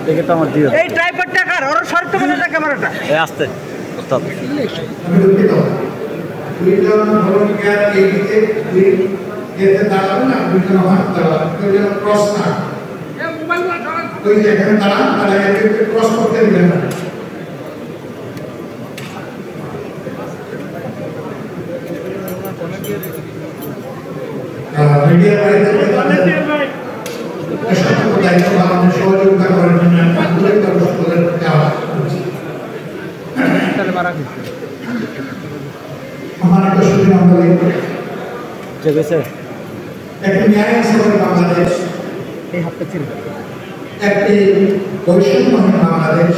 দেখে তো আমার দিও এই ট্রাইপডটা কার ওর শর্ত বলে না ক্যামেরাটা এই আসতে ওস্তাদ দুইজন ভলান্টিয়ার এই দিকে দুই যেতে দাঁড়াবেন না দুইজন হাত দাঁড়াবেন দুইজন ক্রস না ওই যে এখানে দাঁড়ান তারা এদিকে ক্রস করতে দিবেন না মিডিয়া ভাই দায়িত্ব পালনের সহযোগিতা করার জন্য আন্তরিক দর্শকদের প্রতি আহ্বান করছি। সম্মানিত সুধী মণ্ডলী, একটি ন্যায় ইনসাফের বাংলাদেশ, একটি বৈষম্যহীন বাংলাদেশ,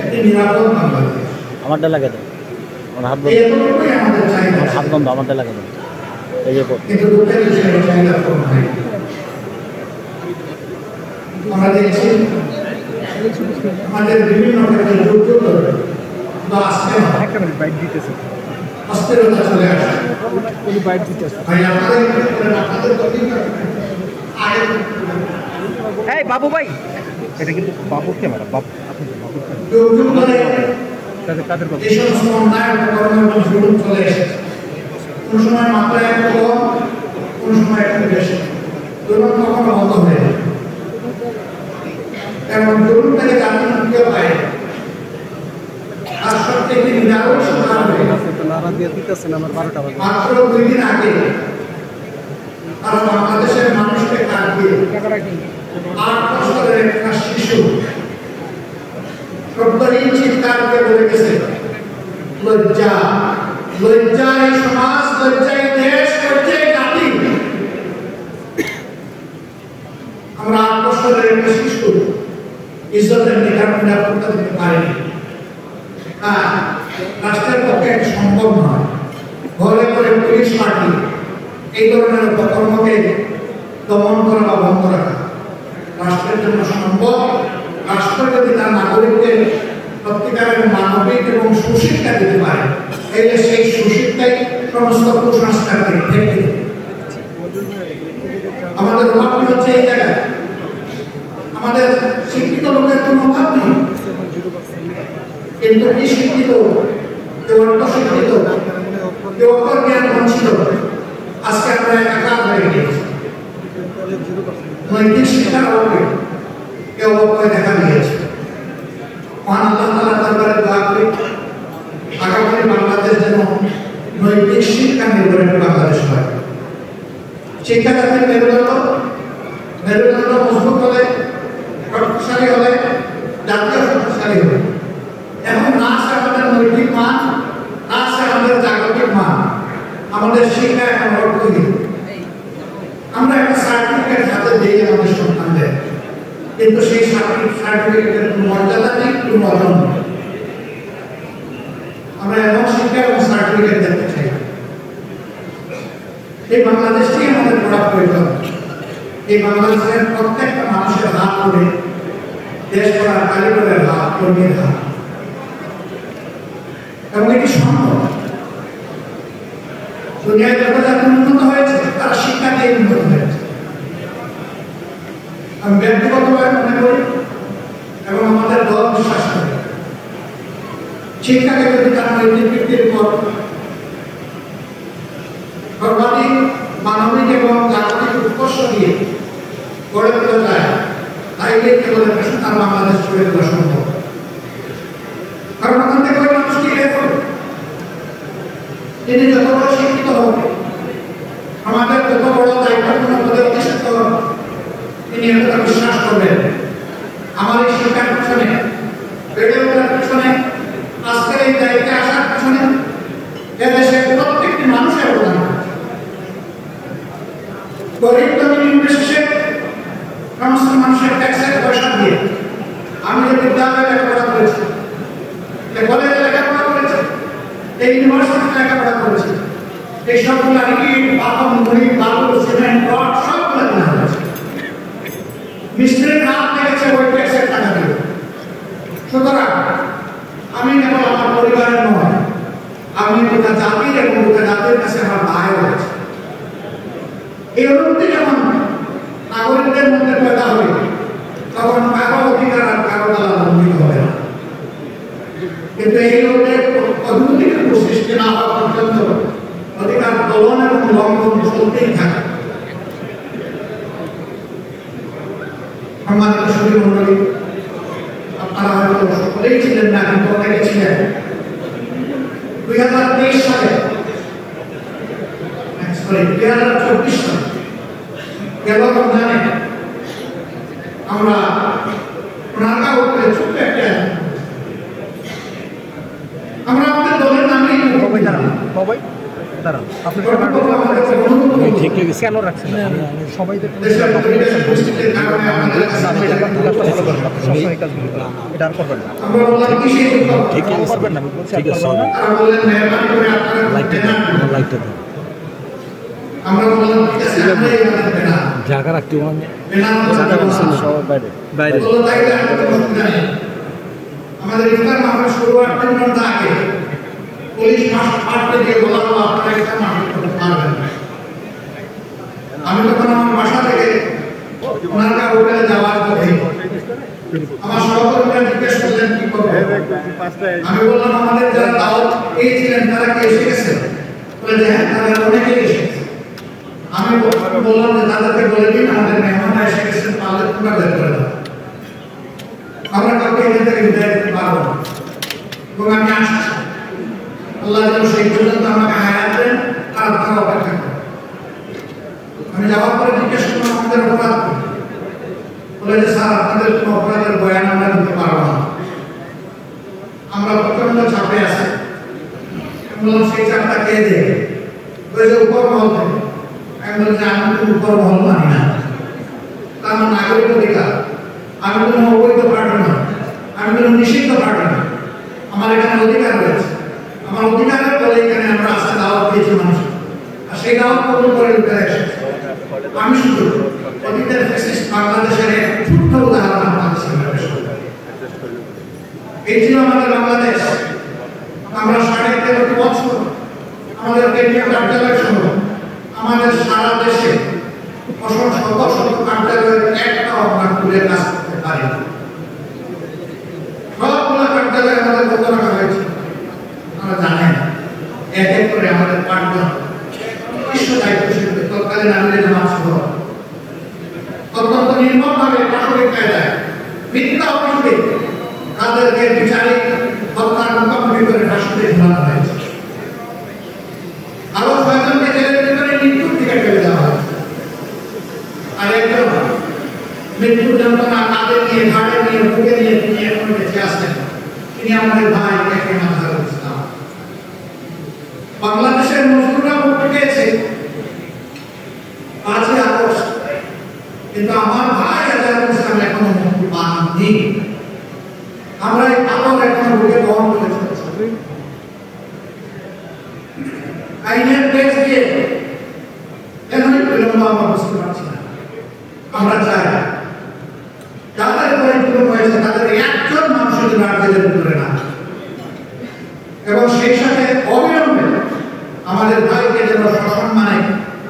একটি নিরাপদ বাংলাদেশ। আমারটা লাগে দেয় এতটুকুই আমাদের চাহিদা। হাত বন্ধ আমারটা লাগে দেয় এই যে কিন্তু দুঃখের বিষয়ে চাহিদা কম হয়। আমরা দেখছি আমাদের বিভিন্ন ক্ষেত্রে দুর্যোগ বা আসছে অস্থিরতা চলে আসে। এই বাবু ভাই এটা কিন্তু বাবুর ক্যামেরা বাবু আপনি বাবুর ক্যামেরা এই সমস্ত অন্যায় কর্মের জুলুম চলে এসেছে। কোন সময় মাত্রা একটু কম, কোন সময় একটু বেশি, জুলুম কখনো বন্ধ হয়ে যায় এবং জুলুম থেকে জাতীয় মুক্তি পায়। আর সবথেকে নিরাপদ সরকার হয়ে মাত্র 2 দিন আগে তারা বাংলাদেশের মানুষকে কাটিয়ে 8 বছরের একটা শিশু 70 ইঞ্চি চিৎকারকে বলে গেছে লজ্জা, লজ্জা এই সমাজ, লজ্জা এই দেশ, লজ্জা এই জাতি। আমরা 8 বছরের একটা শিশু ইজ্জতের নিরাপত্তা দিতে পারিনি। রাষ্ট্রের পক্ষে সম্ভব নয়। ঘরে ঘরে পুলিশ পার্টি এই ধরনের অপকর্মকে দমন করা বা বন্ধ রাখা রাষ্ট্রের জন্য সম্ভব। রাষ্ট্র যদি তার নাগরিকদের সত্যিকারের মানবিক এবং সুশিক্ষা দিতে পারে, তাহলে সেই সুশিক্ষাই সমস্ত কুসংস্কারকে ঢেকে দেবে। আমাদের অভাব হচ্ছে এই জায়গায়, আমাদের শিক্ষিত লোকের কোনো অভাব নেই, কিন্তু কি শিক্ষিত, কেউ অর্থ শিক্ষিত, কেউ অক্ষর জ্ঞান বঞ্চিত। আজকে আমরা একাকার হয়ে গেছি। নৈতিক শিক্ষার অভাবে কেউ অবক্ষয় দেখা দিয়েছে। মহান আল্লাহ তাআলার দরবারে দোয়া করি আগামী বাংলাদেশ যেন নৈতিক শিক্ষা নির্ভরের বাংলাদেশ হয়। শিক্ষা যাতে মেরুদণ্ড মজবুত হলে, শক্তিশালী হলে, জাতীয় শক্তিশালী হবে। এখন না আছে আমাদের নৈতিক মান, না আছে আমাদের জাগতিক মান, আমাদের শিক্ষা এখন অর্থহীন। আমরা একটা সার্টিফিকেট হাতে দিয়ে আমাদের সন্তানদের, কিন্তু সেই সার্টিফিকেটের কোনো মর্যাদা নেই, কোনো ওজন নেই। আমরা এমন শিক্ষা এবং সার্টিফিকেট দেখতে চাই। এই বাংলাদেশটি আমাদের পড়া প্রয়োজন। এই বাংলাদেশের প্রত্যেকটা মানুষের হাত ধরে দেশ করার কারিগরের হাত, কর্মীর হাত, এবং এটি সম্ভব। দুনিয়ায় যত জাতি উন্নত হয়েছে তারা শিক্ষা দিয়ে উন্নত হয়েছে। আমি ব্যক্তিগতভাবে মনে করি এবং আমাদের দল বিশ্বাস করে, শিক্ষাকে যদি তারা নৈতিক ভিত্তির উপর সর্বাধিক মানবিক এবং জাগতিক উৎকর্ষ দিয়ে গড়ে তোলা যায়, তাইলে কেবল তার বাংলাদেশ গড়ে তোলা সম্ভব। কারণ ওখান থেকে ওই মানুষটি তিনি যত বড় শিক্ষিত হবে, আমাদের যত বড় দায়িত্বপূর্ণ পদে অধিষ্ঠিত হবে, তিনি এতটা বিশ্বাস করবেন আমার এই শিক্ষার পিছনে, বেড়ে ওঠার পিছনে, আজকের এই দায়িত্বে আসার পিছনে এদেশের প্রত্যেকটি মানুষের অবদান আছে। গরিব ধনী নির্বিশেষে সমস্ত মানুষের ট্যাক্সের পয়সা দিয়ে আমি যে বিদ্যালয়ে লেখাপড়া করেছি, কলেজে লেখাপড়া করেছি, এই ইউনিভার্সিটিতে লেখাপড়া করেছি, এই সবগুলো ইট, বাথন, মুড়ি, বালু, সিমেন্ট, রড সবগুলো কেনা হয়েছে। মিস্ত্রির হাত লেগেছে ওই ট্যাক্সের টাকা দিয়ে। সুতরাং আমি কেবল আমার পরিবারের নয়, আমি গোটা জাতির এবং গোটা জাতির কাছে আমার দায় রয়েছে। এই অনুভূতি যখন নাগরিকদের মধ্যে পয়দা হবে, কিন্তু এই লোকের অধিকার সৃষ্টি না হওয়া পর্যন্ত অধিকার দলন এবং লঙ্ঘন চলতেই থাকে। সম্মানিত সুধী মণ্ডলী, আপনারা হয়তো সকলেই ছিলেন না, কিন্তু অনেকে ছিলেন 2023 সালে 2024 সালে গেল রমজানে আমরা সোনারগাঁও উপরে ছোট্ট একটা আমরা আমাদের দলের নামেই আপনি ঠিক হয়ে গেছে। কেন রাখছেন সবাই দেশের পরিবেশ পরিস্থিতির কারণে আমাদের কাছে এটা আর করবেন না, আমরা বললাম কি সেই ঠিক হয়ে গেছে। করবেন না, আমি বলছি ঠিক আছে, তারা বললেন মেহরবানি করে আপনারা লাইটটা দাও, আমার লাইটটা দাও। আমরা বললাম ঠিক আছে, আমরা এইভাবে বেনা জায়গা রাখতে হবে বেনা সবাই বাইরে বাইরে। বললো তাই আমি তো অসুবিধা নেই। আমাদের ইফতার মাহফিল শুরু হওয়ার 3 ঘন্টা আগে পুলিশ মাঠে দিয়ে বলা হলো আপনারা ইফতার মাহফিল করতে পারবেন না। আমি তখন আমার বাসা থেকে সোনারগাঁও হোটেলে যাওয়ার পথে আমার সহকর্মীরা জিজ্ঞেস করলেন কি করবো। আমি বললাম আমাদের যারা দাওয়াত পেয়েছিলেন তারা কি এসে গেছে? বলে যে হ্যাঁ, তারা অনেকেই এসেছে। আমি বললাম যে তাদেরকে বলে দিন আমাদের মেহমানরা এসে গেছেন, তাহলে তোমরা বের করে দাও, আমরা কাউকে এখান থেকে বিদায় দিতে পারবো না। এবং আমি আসছি, আল্লাহ যেন সেই পর্যন্ত আমাকে হায়াত দেন আর আপনারা অপেক্ষা করেন। আমি যাওয়ার পরে জিজ্ঞেস করলাম আমাদের অপরাধ কি? বলে যে স্যার আপনাদের কোনো অপরাধের বয়ান আমরা দিতে পারবো না, আমরা প্রচন্ড চাপে আছি। আমি বললাম সেই চাপটা কে দেয়? ওই যে উপর মহল থেকে। আমি বলছি আমি তো উপর মহল মানি না, আমার নাগরিক অধিকার, আমি কোনো অবৈধ পার্টি না, আমি কোনো নিষিদ্ধ পার্টি না, আমার এখানে অধিকার রয়েছে। আমার অধিকারের বলে এখানে আমরা আস্থা দাওয়াত দিয়েছি মানুষ, আর সেই দাওয়াত কবুল করে উঠে এসেছে। আমি শুধু অতীতের ফ্যাসিস্ট বাংলাদেশের এক ছোট্ট উদাহরণ আপনাদের সামনে পেশ করব। এই ছিল আমাদের বাংলাদেশ। আমরা 13.5 বছর আমাদের কেন্দ্রীয় কার্যালয় সহ আমাদের সারা দেশে শত শত কার্যালয়ের একটা আমরা তুলে কাজ করতে পারি। সবগুলো কার্যালয় আমাদের কত রাখা হয়েছে আমরা জানি না। এক এক করে আমাদের 5 জন বিশ্ব দায়িত্বশীল তৎকালীন আমিরের নাম সহ অত্যন্ত নির্মমভাবে পাশবিক কায়দায় মিথ্যা অভিযোগে তাদেরকে বিচারিক হত্যার মোকাবিলা করে ফাঁসিতে ঝুলানো হয়েছে। আরো 6 জনকে জেলের ভিতরে মৃত্যুর দিকে ফেলে দেওয়া হয়েছে। আর একজন মৃত্যুর যন্ত্রণা কাঁধে নিয়ে, ঘাড়ে নিয়ে, বুকে নিয়ে তিনি এখন বেঁচে আসছেন। তিনি আমাদের ভাই একে মাঝারুল ইসলাম। বাংলাদেশের মজদুররা মুক্তি পেয়েছে 5ই আগস্ট, কিন্তু আমার ভাই মাঝারুল ইসলাম এখনো মুক্তি পাননি। আমরা এই পাথর এখনো বুকে বহন করে চলেছি। আইনের পেজ দিয়ে এমন বিলম্ব আমরা বুঝতে পারছি না। আমরা চাই যাদের পরিপূর্ণ হয়েছে তাদের একজন মানুষের জন্য আর জেলের ভিতরে না, এবং সেই সাথে অবিলম্বে আমাদের ভাইকে যেন সসম্মানে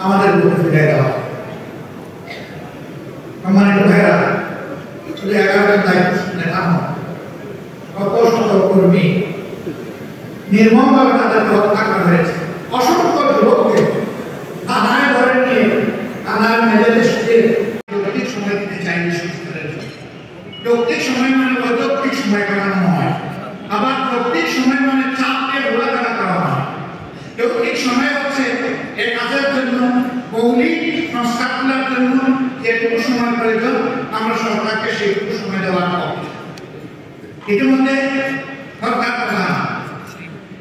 আমাদের বুকে ফিরে দেওয়া হয়। সম্মানিত ভাইরা, শুধু 11 জন দায়িত্বশীল নেতা নয়, শত শত কর্মী নির্মমভাবে তাদেরকে হত্যা করা হয়েছে। অসংখ্য লোককে থানায় ধরে নিয়ে থানার মেজাজে যৌক্তিক সময় দিতে চাইলে সংস্কারের জন্য। যৌক্তিক সময় মানে অযৌক্তিক সময় কাটানো হয়, আবার যৌক্তিক সময় মানে চাপকে ঘোরাফেরা করা হয়। যৌক্তিক সময় হচ্ছে এই কাজের জন্য মৌলিক সংস্কারগুলোর জন্য যেটুকু সময় প্রয়োজন আমরা সরকারকে সেইটুকু সময় দেওয়ার পক্ষে। ইতিমধ্যে সরকার প্রধান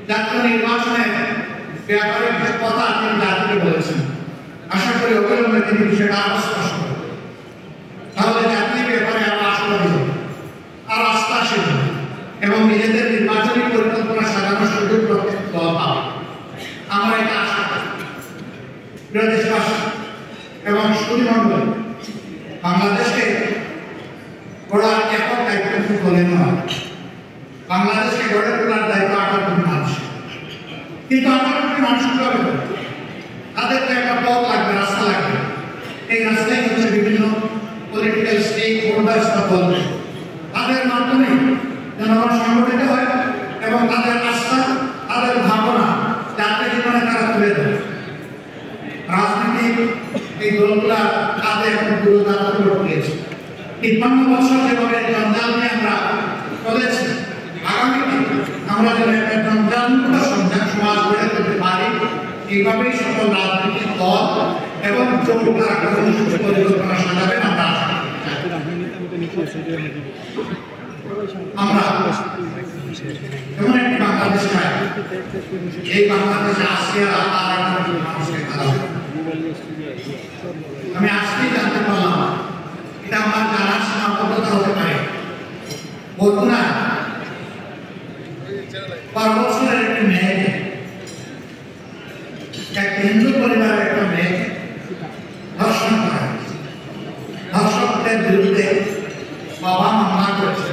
জাতীয় নির্বাচনের ব্যাপারে কিছু কথা তিনি জাতিকে বলেছেন। আশা করি অবিলম্বে তিনি বিষয়টা আরো স্পষ্ট করবেন, তাহলে জাতির ব্যাপারে আরো আশাবাদী হবে, আর আস্থাশীল হবে, এবং নিজেদের নির্বাচনী পরিকল্পনা সাজানোর সুযোগ প্রত্যেক দল পাবে। আমরা এটা আশা করি। প্রিয় দেশবাসী এবং সুধীমণ্ডলী, বাংলাদেশকে গড়ার একক দায়িত্ব খুব বলে নয়, বাংলাদেশকে গড়ে তোলার দায়িত্ব 18 কোটি মানুষ। কিন্তু 18 কোটি মানুষ কিভাবে হবে? তাদের তো একটা পথ লাগবে, রাস্তা লাগবে। এই রাস্তায় হচ্ছে বিভিন্ন পলিটিক্যাল স্টেক হোল্ডার্স বা দল, তাদের মাধ্যমে জনগণ সংগঠিত হয় এবং 53 বছর যেভাবে জঞ্জাল নিয়ে আমরা চলেছি, আগামী আমরা যেন একটা জঞ্জালমুক্ত সমাজ গড়ে তুলতে পারি, এইভাবেই সকল রাজনৈতিক দল এবং জোটরা কর্মসূচি পরিকল্পনা সাজাবেন। আমরা এমন একটি বাংলাদেশ চাই, এই বাংলাদেশে আজকে আর মানুষকে খারাপ। আমি আজকেই জানতে পারলাম, এটা আমার জানার সীমাবদ্ধতা হতে পারে। বন্ধুরা, পার্বতীর একটি মেয়ে, এক হিন্দু পরিবারের একটা মেয়ে ধর্ষণ করা হয়েছে। ধর্ষকদের বিরুদ্ধে বাবা মামলা করেছে।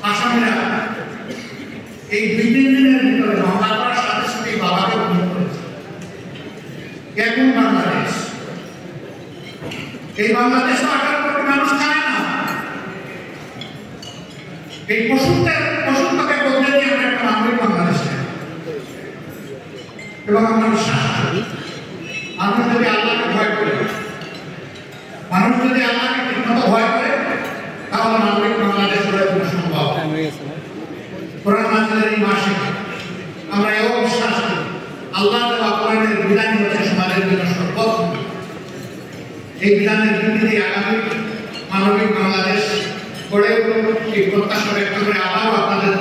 আসামিরা এই 2-3 দিনের ভিতরে মামলা করার সাথে সাথে বাবাকে খুন করেছে। এখন বাংলাদেশ, এই বাংলাদেশ 18 কোটি মানুষ খায় না। এই পশুত্বকে বদলে দিয়ে আমরা একটা মানবিক বাংলাদেশ চাই। এবং আমরা বিশ্বাস করি, মানুষ যদি আল্লাহকে ভয় করে, মানুষ যদি আল্লাহকে ঠিকমতো ভয় করে, তাহলে মানবিক বাংলাদেশ গড়ে তোলা সম্ভব। কোরআন নাযিলের এই মাসে আমরা এও বিশ্বাস করি, আল্লাহ দেওয়া কোরআনের বিধান হচ্ছে সমাজের জন্য সর্বোত্তম। এই বিধানের ভিত্তিতে আগামী মানবিক বাংলাদেশ গড়ে এই প্রত্যাশা ব্যক্ত করে আবারও আপনাদের